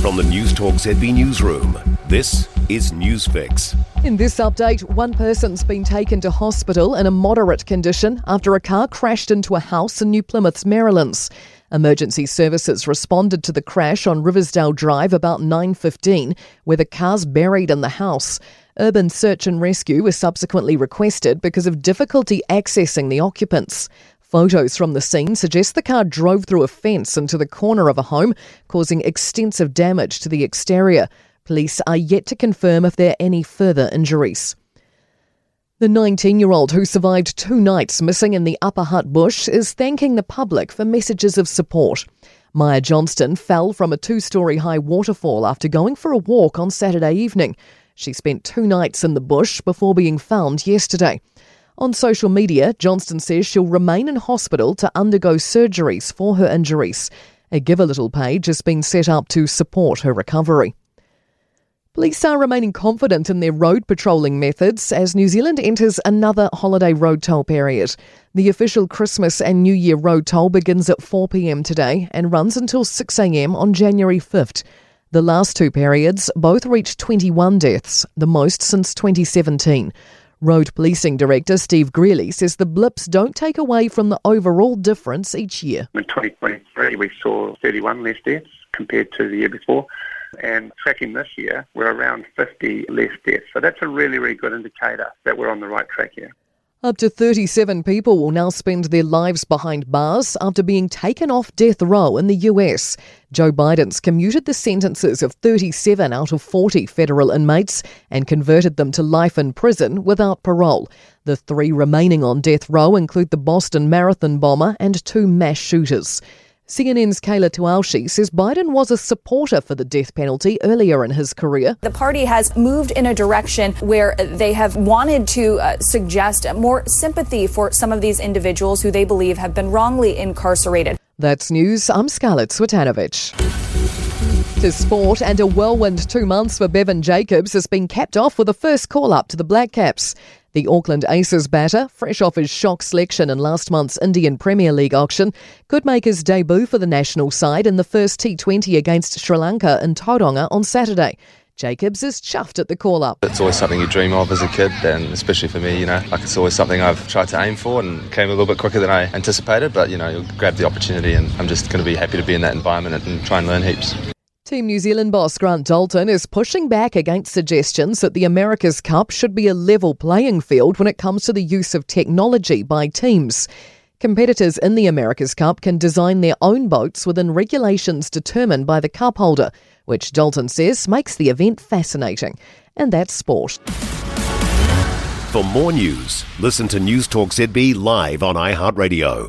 From the Newstalk ZB newsroom, this is Newsfix. In this update, one person's been taken to hospital in a moderate condition after a car crashed into a house in New Plymouth, Maryland. Emergency services responded to the crash on Riversdale Drive about 9:15, where the car's buried in the house. Urban search and rescue was subsequently requested because of difficulty accessing the occupants. Photos from the scene suggest the car drove through a fence into the corner of a home, causing extensive damage to the exterior. Police are yet to confirm if there are any further injuries. The 19-year-old who survived 2 nights missing in the Upper Hutt bush is thanking the public for messages of support. Maya Johnston fell from a 2-storey high waterfall after going for a walk on Saturday evening. She spent 2 nights in the bush before being found yesterday. On social media, Johnston says she'll remain in hospital to undergo surgeries for her injuries. A Give a Little page has been set up to support her recovery. Police are remaining confident in their road patrolling methods as New Zealand enters another holiday road toll period. The official Christmas and New Year road toll begins at 4 p.m. today and runs until 6 a.m. on January 5th. The last 2 periods both reached 21 deaths, the most since 2017. Road Policing Director Steve Greeley says the blips don't take away from the overall difference each year. In 2023 we saw 31 less deaths compared to the year before, and tracking this year we're around 50 less deaths. So that's a really, really good indicator that we're on the right track here. Up to 37 people will now spend their lives behind bars after being taken off death row in the US. Joe Biden's commuted the sentences of 37 out of 40 federal inmates and converted them to life in prison without parole. The 3 remaining on death row include the Boston Marathon bomber and 2 mass shooters. CNN's Kayla Tualshi says Biden was a supporter for the death penalty earlier in his career. The party has moved in a direction where they have wanted to suggest more sympathy for some of these individuals who they believe have been wrongly incarcerated. That's news. I'm Scarlett Switanovich. To sport, and a whirlwind 2 months for Bevan Jacobs has been capped off with a first call-up to the Black Caps. The Auckland Aces batter, fresh off his shock selection in last month's Indian Premier League auction, could make his debut for the national side in the first T20 against Sri Lanka in Tauranga on Saturday. Jacobs is chuffed at the call-up. It's always something you dream of as a kid, and especially for me, it's always something I've tried to aim for, and came a little bit quicker than I anticipated, but, you'll grab the opportunity, and I'm just going to be happy to be in that environment and try and learn heaps. Team New Zealand boss Grant Dalton is pushing back against suggestions that the America's Cup should be a level playing field when it comes to the use of technology by teams. Competitors in the America's Cup can design their own boats within regulations determined by the cup holder, which Dalton says makes the event fascinating. And that's sport. For more news, listen to Newstalk ZB live on iHeartRadio.